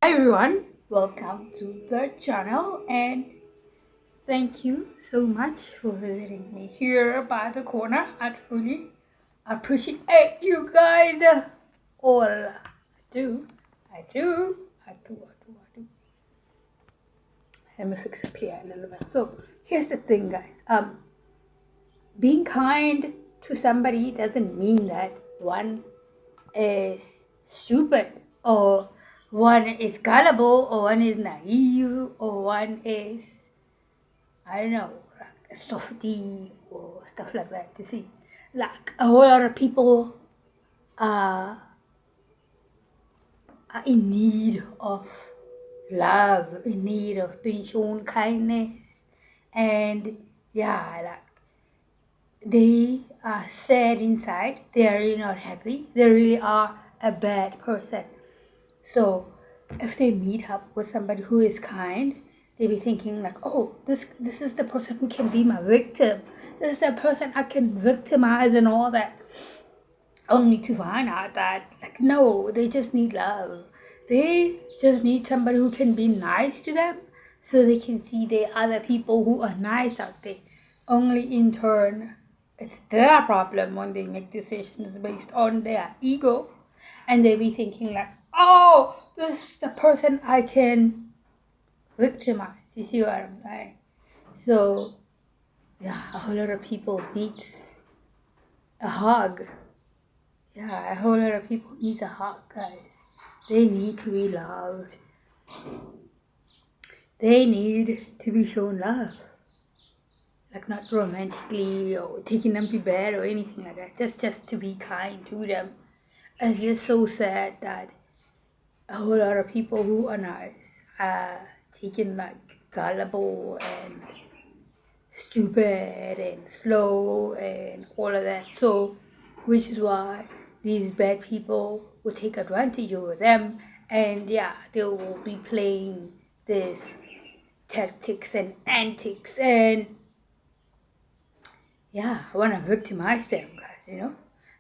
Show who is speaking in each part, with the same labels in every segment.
Speaker 1: Hi everyone, welcome to the channel and thank you so much for visiting me here by the corner. I truly appreciate you guys all. I do, I do, I do, I do, I do. Let me fix up here a little bit. So here's the thing, guys. Being kind to somebody doesn't mean that one is stupid or one is gullible or one is naive or one is, I don't know, like softy or stuff like that. You see, like a whole lot of people uh, are in need of love, in need of being shown kindness, and yeah, like they are sad inside. They are really not happy. They really are a bad person. So if they meet up with somebody who is kind, they be thinking like, oh, this is the person who can be my victim. This is the person I can victimize and all that. Only to find out that like no, they just need love. They just need somebody who can be nice to them so they can see the other people who are nice out there. Only in turn it's their problem when they make decisions based on their ego and they be thinking like, oh, this is the person I can victimize. You see what I'm saying? So yeah, a whole lot of people need a hug. Yeah, a whole lot of people need a hug, guys. They need to be loved. They need to be shown love. Like not romantically or taking them to bed or anything like that. Just to be kind to them. It's just so sad that a whole lot of people who are nice are taken like gullible and stupid and slow and all of that. So, which is why these bad people will take advantage over them, and yeah, they will be playing this tactics and antics, and yeah, I want to victimize them, guys.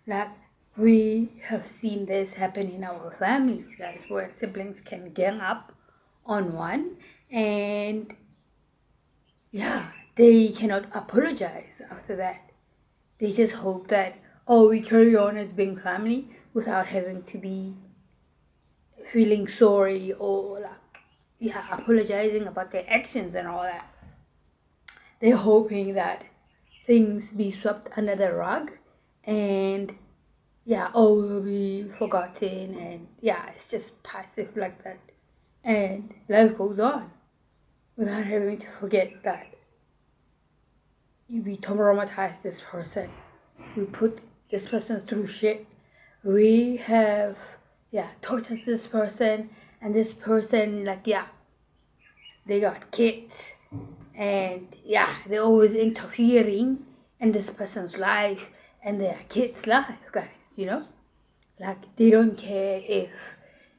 Speaker 1: Like we have seen this happen in our families, guys, where siblings can gang up on one, and yeah, they cannot apologize after that. They just hope that, oh, we carry on as being family without having to be feeling sorry or like, yeah, apologizing about their actions and all that. They're hoping that things be swept under the rug and, yeah, oh, will be forgotten and, yeah, it's just passive like that. And life goes on without having to forget that we traumatize this person. We put this person through shit. We have, yeah, tortured this person, and this person, like, yeah, they got kids, and yeah, they're always interfering in this person's life and their kids' life, guys. Like, they don't care if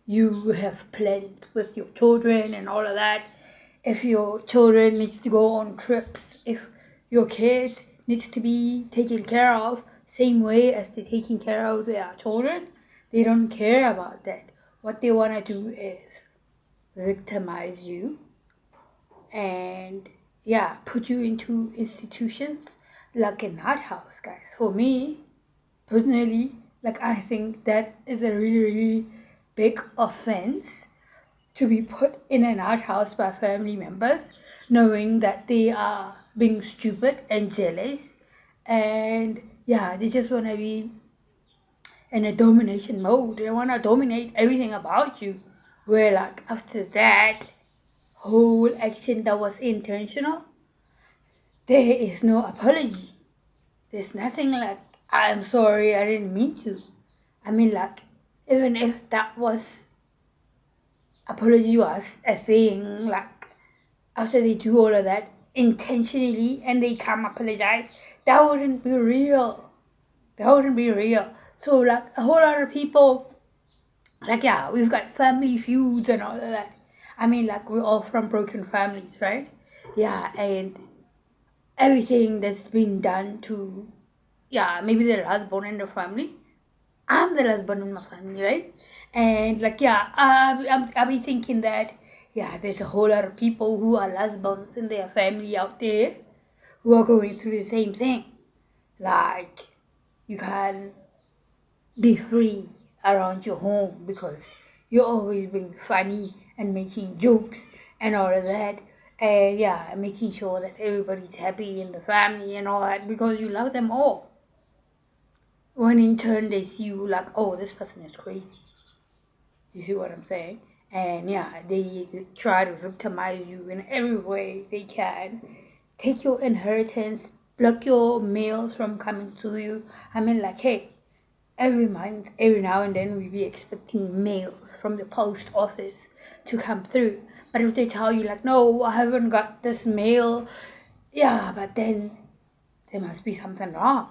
Speaker 1: you have plans with your children and all of that. If your children needs to go on trips, if your kids needs to be taken care of same way as they're taking care of their children, they don't care about that. What they want to do is victimize you and yeah, put you into institutions like an art house, guys. For me, personally, like I think that is a really, really big offense to be put in an outhouse by family members, knowing that they are being stupid and jealous, and yeah, they just want to be in a domination mode. They want to dominate everything about you. Where like after that whole action that was intentional, there is no apology. There's nothing like I'm sorry, I didn't mean to. I mean, like, even if that was apology was a thing, like, after they do all of that intentionally and they come apologize, that wouldn't be real. That wouldn't be real. So, like, a whole lot of people, like, yeah, we've got family feuds and all of that. I mean, like, we're all from broken families, right? Yeah, and everything that's been done to, yeah, maybe the husband in the family. I'm the husband in my family, right? And like, yeah, I'll be thinking that, yeah, there's a whole lot of people who are lesbians in their family out there who are going through the same thing. Like, you can't be free around your home because you're always being funny and making jokes and all of that. And yeah, making sure that everybody's happy in the family and all that because you love them all. When in turn they see you like, oh, this person is crazy. You see what I'm saying? And yeah, they try to victimize you in every way they can. Take your inheritance, block your mails from coming to you. I mean, like, hey, every month, every now and then, we be expecting mails from the post office to come through. But if they tell you, like, no, I haven't got this mail, yeah, but then there must be something wrong.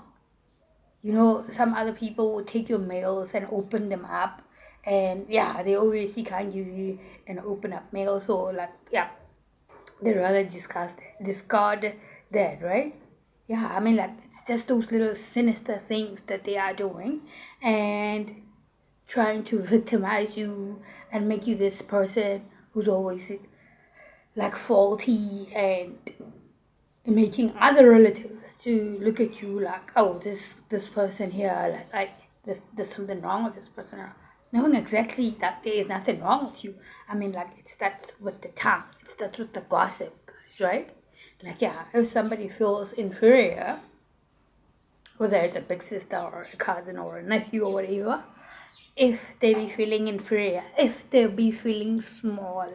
Speaker 1: You know, some other people will take your mails and open them up, and yeah, they obviously can't give you an open up mail, so like, yeah, they rather discard that, right? Yeah, I mean, like, it's just those little sinister things that they are doing, and trying to victimize you and make you this person who's always like faulty and making other relatives to look at you like, oh, this person here, like there's something wrong with this person. Knowing exactly that there is nothing wrong with you. I mean, like, it starts with the tongue. It starts with the gossip, guys, right? Like, yeah, if somebody feels inferior, whether it's a big sister or a cousin or a nephew or whatever, if they be feeling inferior, if they be feeling small,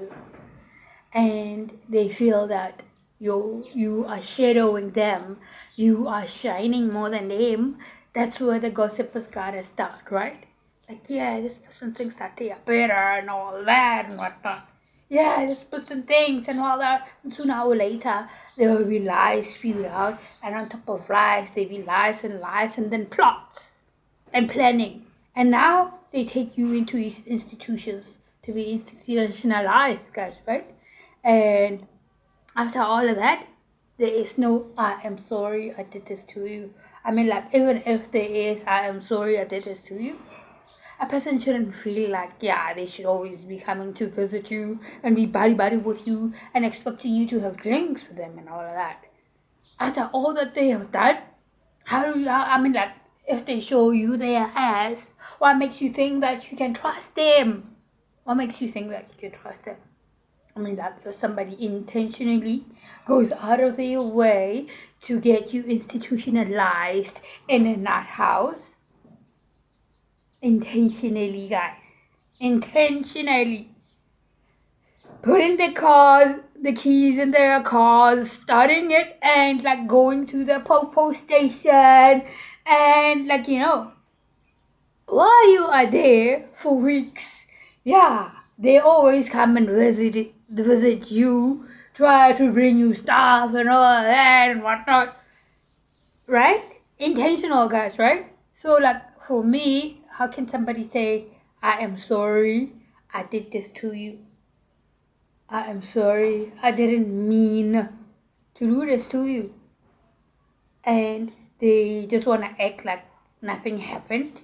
Speaker 1: and they feel that you are shadowing them, you are shining more than them, that's where the gossip is gotta start, right? Like, yeah, this person thinks that they are better and all that and whatnot. Yeah, this person thinks and all that. And sooner or later, there will be lies spewed out, and on top of lies, there will be lies, and then plots and planning. And now they take you into these institutions to be institutionalized, guys, right? And after all of that, there is no I am sorry I did this to you. I mean, like, even if there is I am sorry I did this to you, a person shouldn't feel like, yeah, they should always be coming to visit you and be buddy with you and expecting you to have drinks with them and all of that. After all that they have done, how do you, I mean, like, if they show you their ass, what makes you think that you can trust them? What makes you think that you can trust them? I mean, like, if somebody intentionally goes out of their way to get you institutionalized in a nut house, intentionally, guys, intentionally putting the keys in their cars, starting it, and like going to the popo station, and like, you know, while you are there for weeks, yeah, they always come and visit you, try to bring you stuff and all that and whatnot, right? Intentional, guys, right? So, like, for me, how can somebody say, I am sorry, I did this to you? I am sorry, I didn't mean to do this to you. And they just want to act like nothing happened.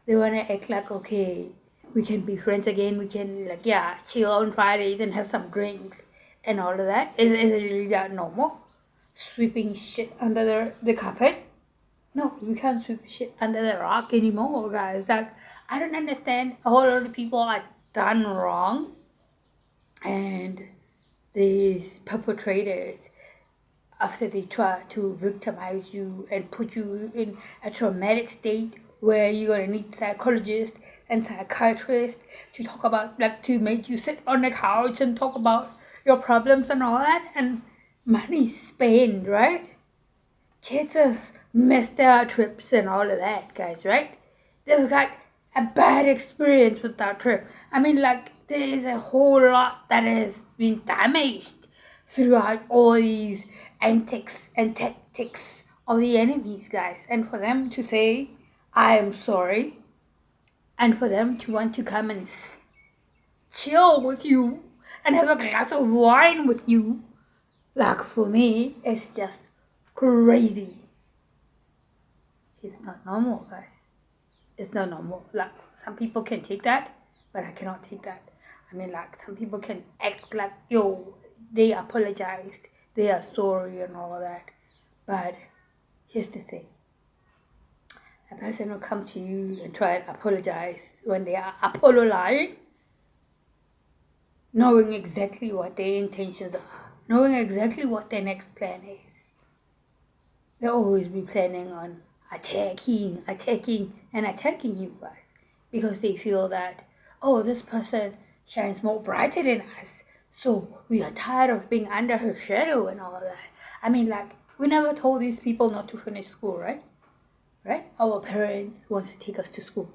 Speaker 1: They want to act like, okay, we can be friends again. We can, like, yeah, chill on Fridays and have some drinks and all of that. Is it really that normal? Sweeping shit under the carpet? No, we can't sweep shit under the rock anymore, guys. Like, I don't understand. A whole lot of people are done wrong. And these perpetrators, after they try to victimize you and put you in a traumatic state where you're gonna need psychologists and psychiatrists to talk about, like, to make you sit on the couch and talk about your problems and all that, and money spent, right? Kids have missed their trips and all of that, guys, right? They've got a bad experience with that trip. I mean, like, there is a whole lot that has been damaged throughout all these antics and tactics of the enemies, guys. And for them to say, I am sorry, and for them to want to come and chill with you and have a glass of wine with you, like, for me, it's just crazy. It's not normal, guys. it's not normal. Like, some people can take that, but I cannot take that. I mean, like, some people can act like, yo, they apologized, they are sorry and all of that. But here's the thing. A person will come to you and try to apologize when they are apologizing, knowing exactly what their intentions are, knowing exactly what their next plan is. They'll always be planning on attacking you guys, because they feel that, oh, this person shines more brighter than us, so we are tired of being under her shadow and all of that. I mean, like, we never told these people not to finish school, right? Our parents want to take us to school.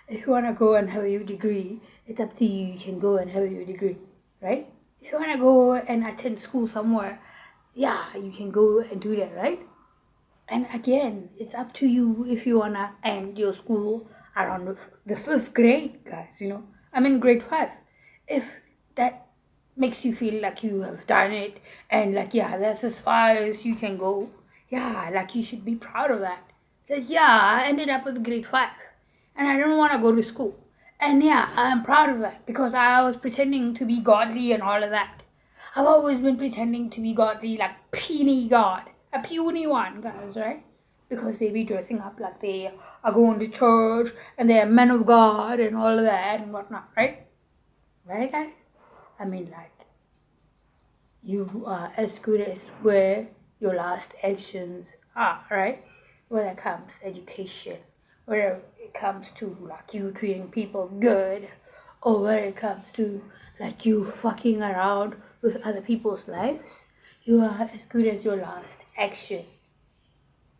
Speaker 1: If you want to go and have your degree, it's up to you. You can go and have your degree, right? If you want to go and attend school somewhere, yeah, you can go and do that, right? And again, it's up to you if you want to end your school around the 5th grade, guys, I'm in grade 5. If that makes you feel like you have done it and like, yeah, that's as far as you can go, yeah, like, you should be proud of that. That, yeah, I ended up with grade 5 and I don't want to go to school. And yeah, I'm proud of that because I was pretending to be godly and all of that. I've always been pretending to be godly, like puny God, a puny one, guys, right? Because they be dressing up like they are going to church and they're men of God and all of that and whatnot, right? Right, guys? I mean, like, you are as good as where your last actions are, right? When it comes to education, whether it comes to like you treating people good, or whether it comes to like you fucking around with other people's lives, you are as good as your last action,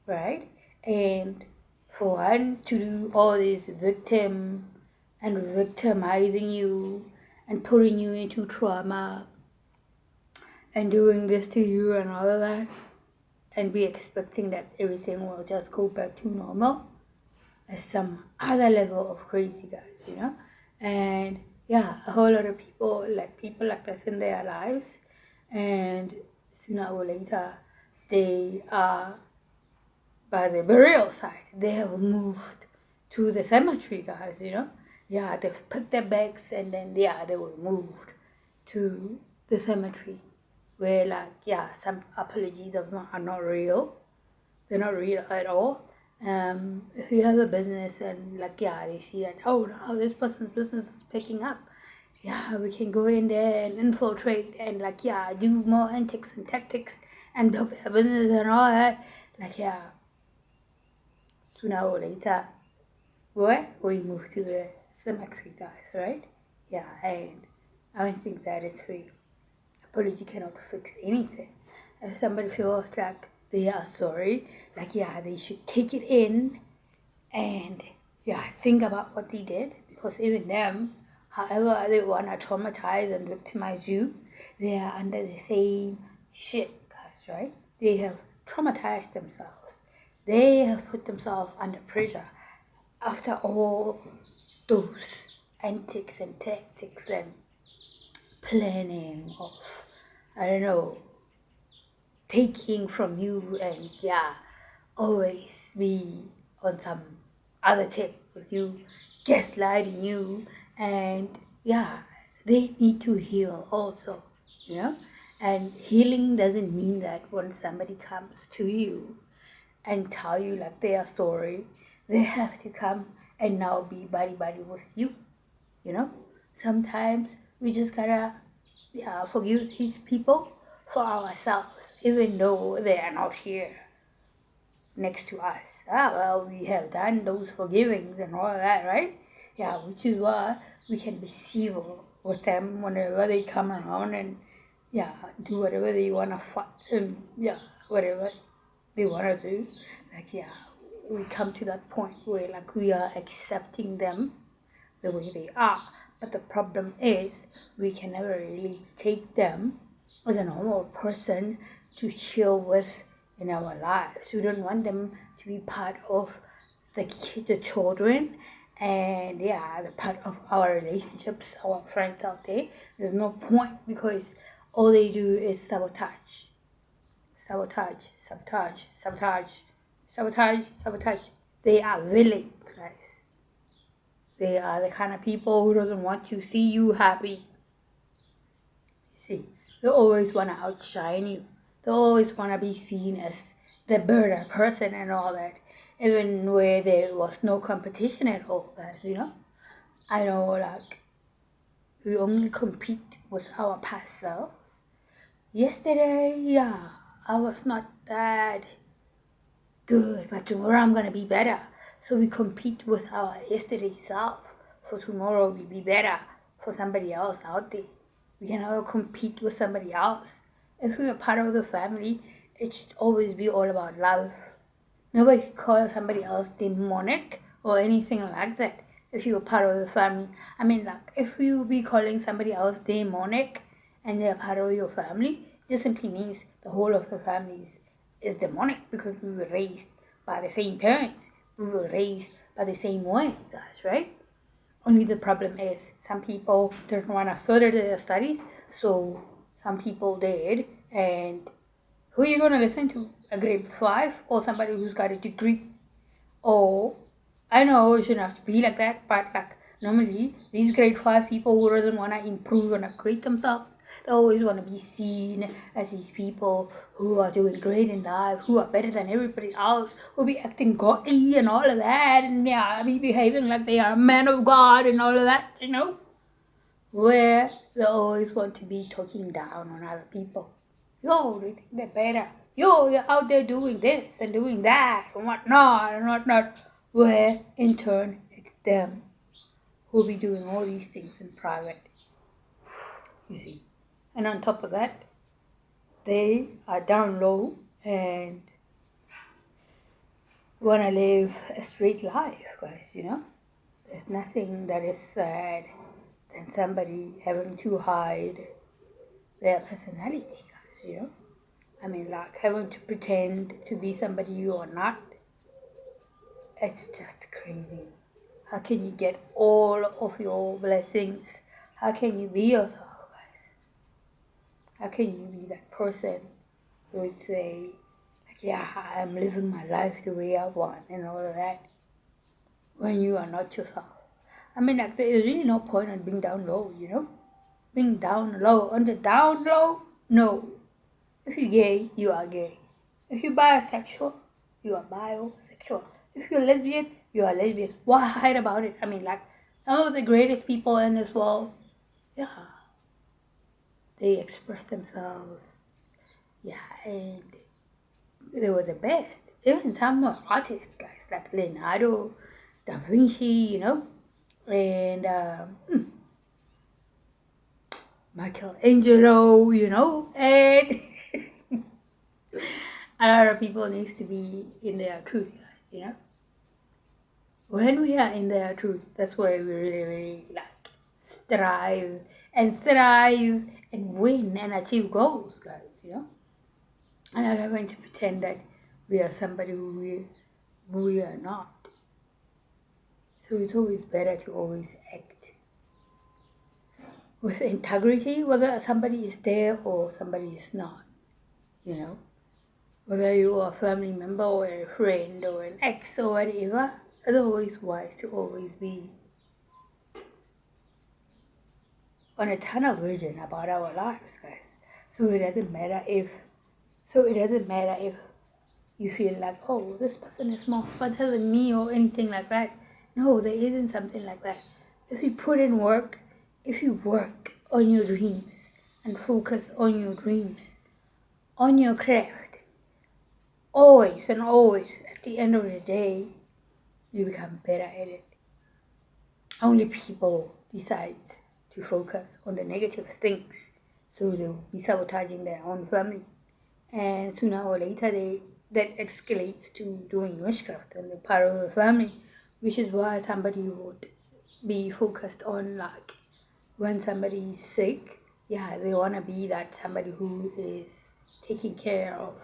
Speaker 1: right? And for one to do all this victimizing you and putting you into trauma and doing this to you and all of that, and be expecting that everything will just go back to normal, is some other level of crazy, guys, And yeah, a whole lot of people like this in their lives, and sooner or later they are by the burial site. They have moved to the cemetery, guys. Yeah, they've packed their bags and then yeah, they were moved to the cemetery, where like, yeah, some apologies are not real. They're not real at all. If you have a business and like, yeah, they see that, oh, now this person's business is picking up, yeah, we can go in there and infiltrate and like, yeah, do more antics and tactics and block their business and all that. Like, yeah, sooner or later, we move to the cemetery, guys, right? Yeah, and I don't think that is real. Apology cannot fix anything. If somebody feels like they are sorry, like, yeah, they should take it in and yeah, think about what they did, because even them, however they want to traumatize and victimize you, they are under the same shit, guys, right? They have traumatized themselves. They have put themselves under pressure after all those antics and tactics and planning of, I don't know, taking from you and yeah, always be on some other tip with you, gaslighting you, and yeah, they need to heal also. And healing doesn't mean that when somebody comes to you and tell you like they are sorry, they have to come and now be buddy with you. Sometimes we just gotta, yeah, forgive these people for ourselves, even though they are not here next to us. Well, we have done those forgivings and all that, right? Yeah, which is why we can be civil with them whenever they come around and, yeah, do whatever they want to fight and, yeah, whatever they want to do. Like, yeah, we come to that point where, like, we are accepting them the way they are. But the problem is we can never really take them as a normal person to chill with in our lives. We don't want them to be part of the children and yeah, the part of our relationships, our friends out there. There's no point, because all they do is sabotage. Sabotage, sabotage, sabotage, sabotage, sabotage. They are villains, guys. They are the kind of people who doesn't want to see you happy. See, they always want to outshine you. They always want to be seen as the better person and all that, even where there was no competition at all, guys, you know? I know, like, we only compete with our past selves. Yesterday, yeah, I was not that good, but tomorrow I'm gonna be better. So we compete with our yesterday self. For tomorrow we be better for somebody else out there. We can never compete with somebody else. If we are part of the family, it should always be all about love. Nobody calls somebody else demonic or anything like that. If you're part of the family, I mean, like, if you be calling somebody else demonic and they're part of your family, it just simply means the whole of the family is demonic, because we were raised by the same parents. We were raised by the same way, guys, right? Only the problem is some people didn't want to further their studies, so some people did, and who are you going to listen to? A grade 5 or somebody who's got a degree? Or, I know it shouldn't have to be like that, but like normally these grade 5 people who doesn't want to improve and upgrade themselves, they always want to be seen as these people who are doing great in life, who are better than everybody else, who be acting godly and all of that, and yeah, be behaving like they are a man of God and all of that, you know? Where they always want to be talking down on other people. Yo, they think they're better. Yo, they're out there doing this and doing that and whatnot and whatnot. Where, in turn, it's them who'll be doing all these things in private. You see. And on top of that, they are down low and want to live a straight life, guys, you know. There's nothing that is sad than somebody having to hide their personality, guys, you know. I mean, like, having to pretend to be somebody you are not. It's just crazy. How can you get all of your blessings? How can you be yourself, guys? How can you be that person who would say, like, yeah, I'm living my life the way I want and all of that, when you are not yourself? I mean, like, there is really no point in being down low, you know? Being down low. On the down low, no. If you're gay, you are gay. If you're bisexual, you are bisexual. If you're lesbian, you are lesbian. Why hide about it? I mean, like, some of the greatest people in this world, yeah, they express themselves, yeah, and they were the best. Even some were artists, guys, like Leonardo, Da Vinci, you know, and Michelangelo, you know, and a lot of people needs to be in their truth, guys, you know. When we are in their truth, that's where we really like strive and thrive and win and achieve goals, guys, you know. I'm not going to pretend that we are somebody who we are not. So it's always better to always act with integrity, whether somebody is there or somebody is not, you know. Whether you are a family member or a friend or an ex or whatever, it's always wise to always be on a tunnel vision about our lives, guys. So it doesn't matter if you feel like, oh, this person is more smarter than me or anything like that. No, there isn't something like that. If you put in work, if you work on your dreams and focus on your dreams, on your craft, always and always, at the end of the day, you become better at it. Only people decide to focus on the negative things, so they'll be sabotaging their own family. And sooner or later, that escalates to doing witchcraft and the part of the family, which is why somebody would be focused on, like, when somebody is sick, yeah, they want to be that somebody who is taking care of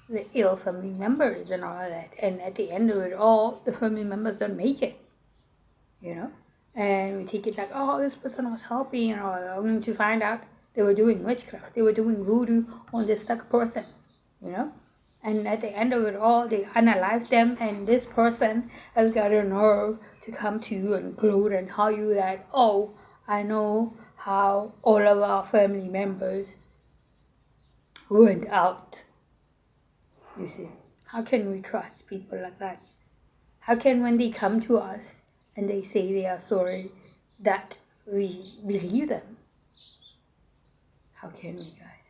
Speaker 1: the ill family members and all that. And at the end of it all, the family members don't make it, you know. And we take it like, oh, this person was helping, you know, only to find out they were doing witchcraft, they were doing voodoo on this stuck person, you know. And at the end of it all, they unalive them, and this person has got a nerve to come to you and gloat and tell you that, oh, I know how all of our family members went out. You see, how can we trust people like that? How can when they come to us and they say they are sorry, that we believe them? How can we, guys?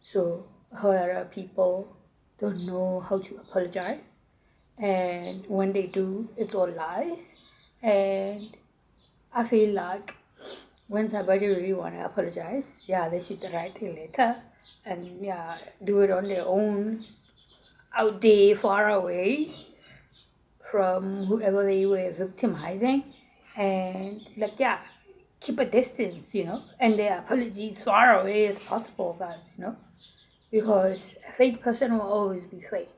Speaker 1: So a lot of people don't know how to apologize, and when they do, it's all lies. And I feel like when somebody really want to apologize, yeah, they should write a letter and yeah, do it on their own, out there, far away from whoever they were victimizing, and like, yeah, keep a distance, and their apologies far away as possible, guys, because a fake person will always be fake,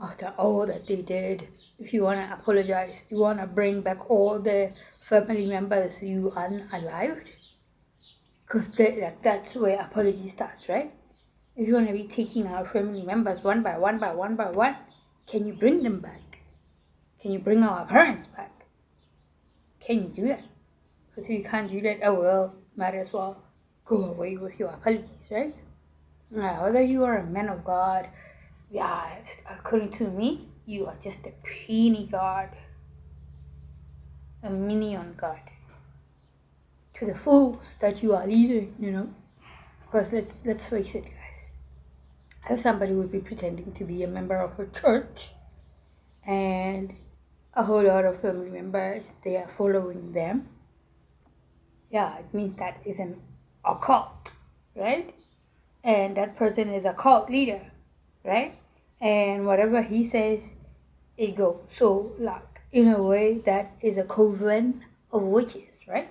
Speaker 1: after all that they did. If you want to apologize, you want to bring back all the family members you unalived, because that's where apology starts, right? If you want to be taking our family members one by one by one by one, can you bring them back? Can you bring our parents back? Can you do that? Because if you can't do that, oh well, might as well go away with your apologies, right? Whether you are a man of God, yeah, according to me, you are just a puny God, a minion God, to the fools that you are leading, Because let's face it, guys. If somebody would be pretending to be a member of a church, and a whole lot of family members, they are following them, yeah, it means that is an occult, right? And that person is a cult leader, right? And whatever he says, it goes. So, like, in a way, that is a coven of witches, right?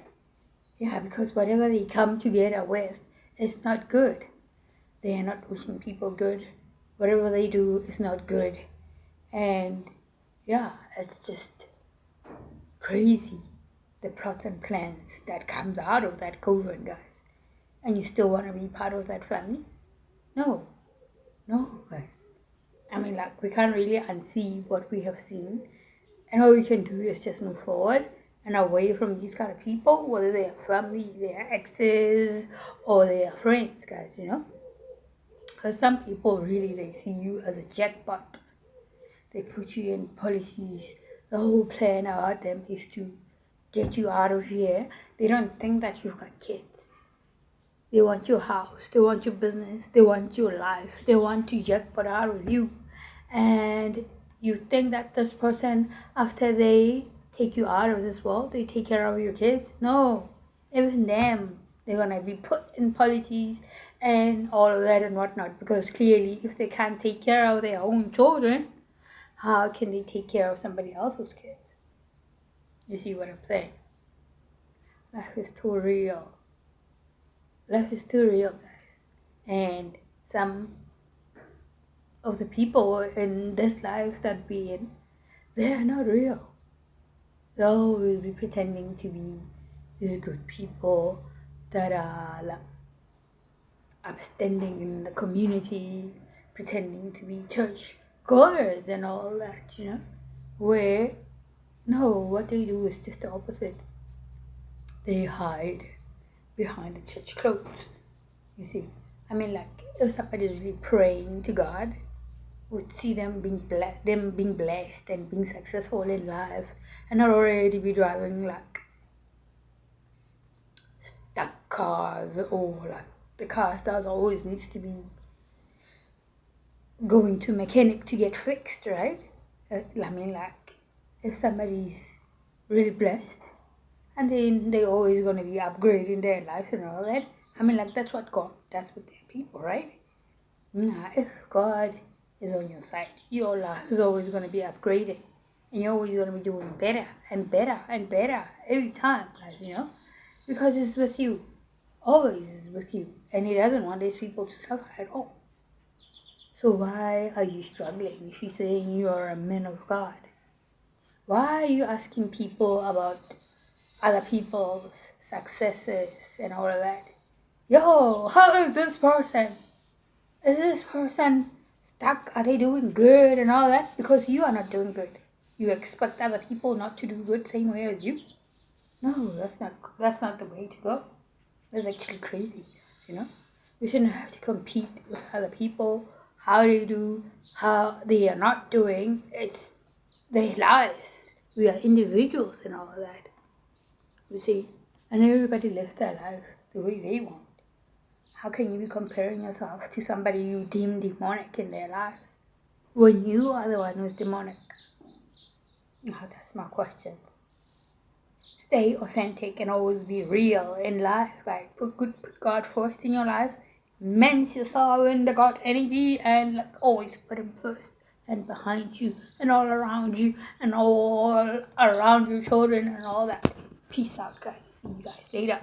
Speaker 1: Yeah, because whatever they come together with is not good. They are not wishing people good. Whatever they do is not good. And yeah, it's just crazy, the plots and plans that comes out of that coven, guys. And you still want to be part of that family? No, guys. I mean, like, we can't really unsee what we have seen, and all we can do is just move forward and away from these kind of people, whether they are family, they are exes, or they are friends, guys, Because some people really, they see you as a jackpot. They put you in policies. The whole plan about them is to get you out of here. They don't think that you've got kids. They want your house. They want your business. They want your life. They want to jackpot out of you. And you think that this person, after they take you out of this world, they take care of your kids? No. Even them, they're going to be put in policies and all of that and whatnot. Because clearly, if they can't take care of their own children, how can they take care of somebody else's kids? You see what I'm saying? Life is too real. Life is too real, guys. And some of the people in this life that we in, they are not real. They'll always be pretending to be these good people that are like upstanding in the community, pretending to be church goers and all that, Where, no, what they do is just the opposite. They hide behind the church clothes. You see, I mean, like, if somebody is really praying to God, would see them being blessed and being successful in life, and not already be driving like stuck cars, or like the cars that always needs to be going to mechanic to get fixed, right? I mean, like, if somebody's really blessed, and then they always gonna be upgrading their life and all that. I mean, like, that's what God does with their people, right? Nah, if God is on your side, your life is always gonna be upgraded, and you're always gonna be doing better and better and better every time, guys, because it's with you, always is with you, and He doesn't want these people to suffer at all. So why are you struggling if you're saying you are a man of God? Why are you asking people about other people's successes and all of that? Yo, how is this person? Is this person stuck? Are they doing good and all that? Because you are not doing good. You expect other people not to do good same way as you? No, that's not the way to go. That's actually crazy, you know. You shouldn't have to compete with other people, how they do, how they are not doing. It's their lives. We are individuals and all of that. You see, and everybody lives their life the way they want. How can you be comparing yourself to somebody you deem demonic in their lives when you are the one who's demonic? Oh, that's my questions. Stay authentic and always be real in life. Like put God first in your life. Immerse yourself in the God energy and like always put Him first and behind you and all around you and all around your children and all that. Peace out, guys. See you guys later.